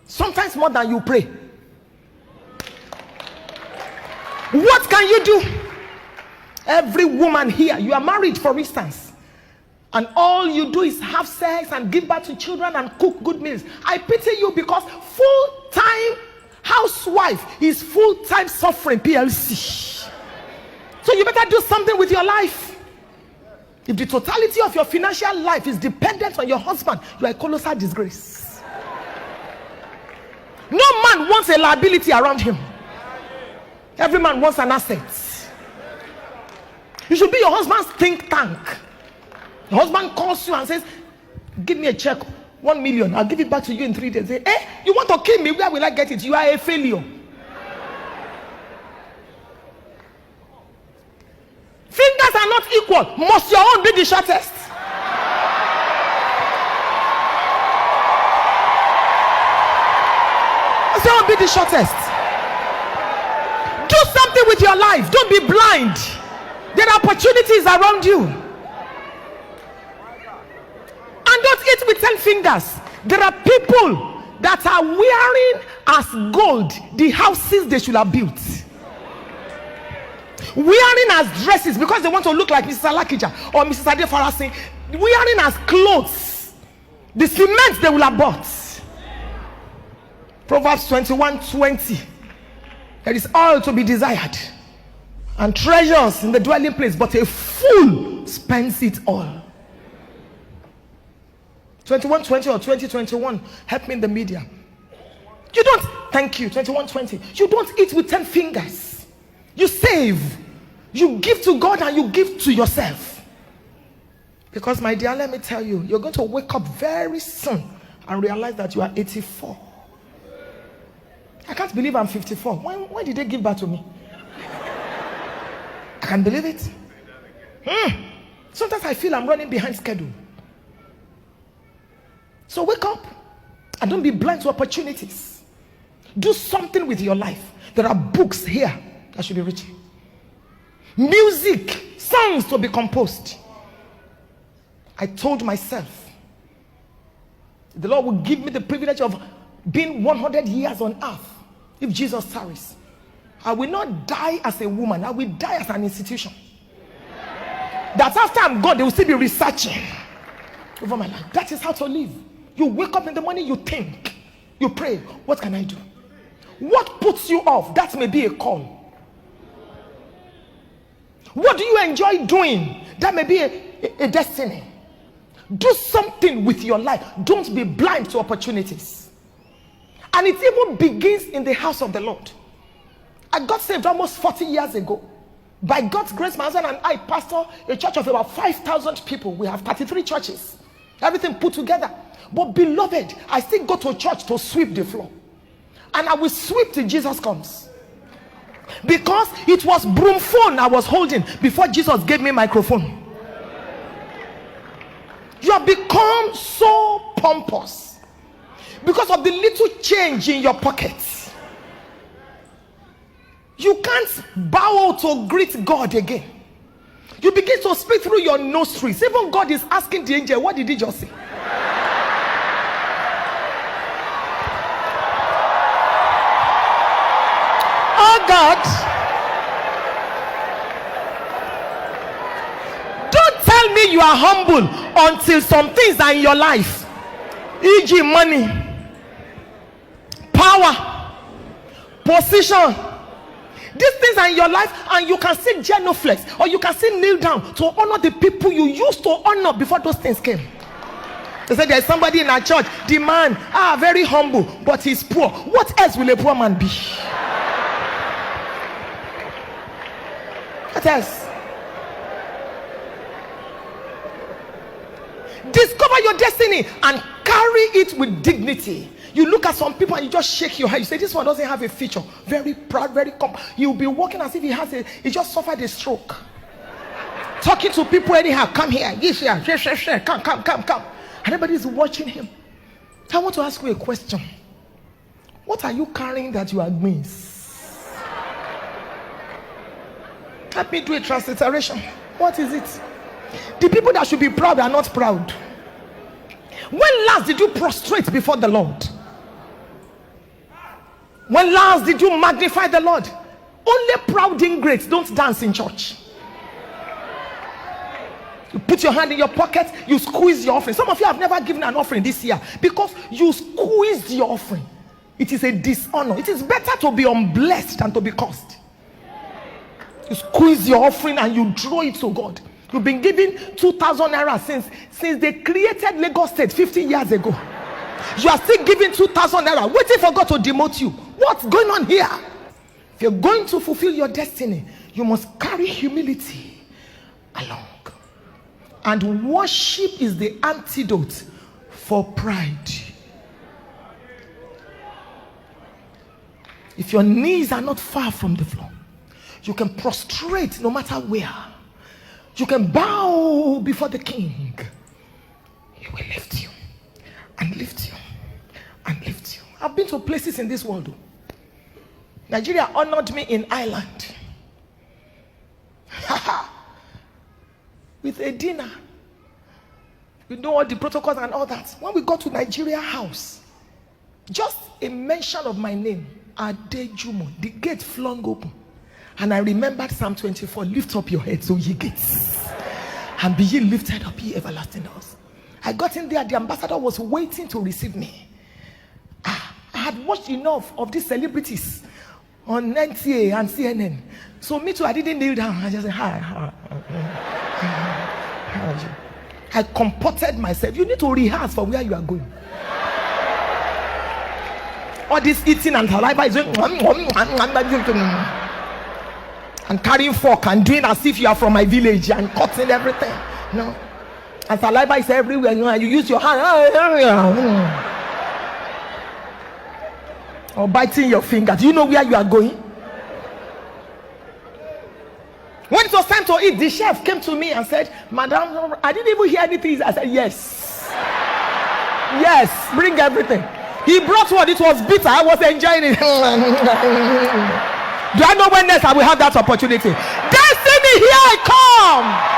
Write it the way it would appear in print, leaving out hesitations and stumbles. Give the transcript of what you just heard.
Sometimes more than you pray. What can you do? Every woman here, you are married for instance, and all you do is have sex and give birth to children and cook good meals. I pity you, because full-time housewife is full-time suffering PLC. So you better do something with your life. If the totality of your financial life is dependent on your husband, you are a colossal disgrace. No man wants a liability around him. Every man wants an asset. You should be your husband's think tank. Your husband calls you and says, give me a check, 1 million, I'll give it back to you in 3 days. Say, you want to kill me? Where will I get it? You are a failure. Fingers are not equal. Must your own be the shortest? Must your own be the shortest? Do something with your life. Don't be blind. There are opportunities around you. And don't eat with 10 fingers. There are people that are wearing as gold the houses they should have built. Wearing as dresses because they want to look like Mrs. Alakija or Mrs. Ade Farasin. Wearing as clothes the cement they will have bought. Proverbs 21:20. There is oil to be desired and treasures in the dwelling place, but a fool spends it all. 21:20 or 2021, help me in the media. You don't, thank you, 21:20. You don't eat with 10 fingers. You save. You give to God and you give to yourself. Because my dear, let me tell you, you're going to wake up very soon and realize that you are 84. I can't believe I'm 54. When did they give birth to me? I can't believe it. Sometimes I feel I'm running behind schedule. So wake up and don't be blind to opportunities. Do something with your life. There are books here that should be written. Music, songs to be composed. I told myself, the Lord will give me the privilege of being 100 years on earth if Jesus tarries. I will not die as a woman. I will die as an institution. That after I'm gone, they will still be researching over my life. That is how to live. You wake up in the morning, you think, you pray, what can I do? What puts you off? That may be a call. What do you enjoy doing? That may be a destiny. Do something with your life. Don't be blind to opportunities. And it even begins in the house of the Lord. I got saved almost 40 years ago. By God's grace, my husband and I pastor a church of about 5,000 people. We have 33 churches. Everything put together. But beloved, I still go to church to sweep the floor. And I will sweep till Jesus comes. Because it was broom phone I was holding before Jesus gave me microphone. You have become so pompous because of the little change in your pockets. You can't bow to greet God again. You begin to speak through your nostrils. Even God is asking the angel, what did he just say? Oh God, don't tell me you are humble until some things are in your life, e.g. money, power, position. These things are in your life and you can see genuflex, or you can see kneel down to honor the people you used to honor before those things came. They said there's somebody in our church, the man, very humble, but he's poor. What else will a poor man be? What else? Discover your destiny and carry it with dignity. You look at some people and you just shake your head. You say, this one doesn't have a feature. Very proud, very you'll be walking as if he just suffered a stroke. Talking to people anyhow. Come here, this here, share. Come. And everybody's watching him. I want to ask you a question. What are you carrying that you admire? Let me do a transliteration. What is it? The people that should be proud are not proud. When last did you prostrate before the Lord? When last did you magnify the Lord? Only proud ingrates don't dance in church. You put your hand in your pocket, you squeeze your offering. Some of you have never given an offering this year because you squeezed your offering. It is a dishonor. It is better to be unblessed than to be cursed. You squeeze your offering and you draw it to God. You've been giving 2,000 naira since they created Lagos State 50 years ago. You are still giving 2,000 naira, waiting for God to demote you. What's going on here? If you're going to fulfill your destiny, you must carry humility along. And worship is the antidote for pride. If your knees are not far from the floor, you can prostrate no matter where. You can bow before the King. He will lift you and lift you and lift you. I've been to places in this world. Nigeria honored me in Ireland with a dinner. You know all the protocols and all that. When we got to Nigeria House, just a mention of my name, Adejumo, the gate flung open. And I remembered Psalm 24, lift up your heads, O ye gates, and be ye lifted up, ye everlasting doors. I got in there, the ambassador was waiting to receive me. I had watched enough of these celebrities on NTA and CNN. So me too, I didn't kneel down. I just said, hi, how are you? I comported myself. You need to rehearse for where you are going. All this eating and saliva is and carrying fork and doing as if you are from my village and cutting everything. No. And saliva is everywhere. You use your hand. Or biting your finger. Do you know where you are going? When it was time to eat, the chef came to me and said, Madam, I didn't even hear anything. I said, yes. Yes, bring everything. He brought what? It was bitter. I was enjoying it. Do I know when next I will have that opportunity? Destiny, here I come.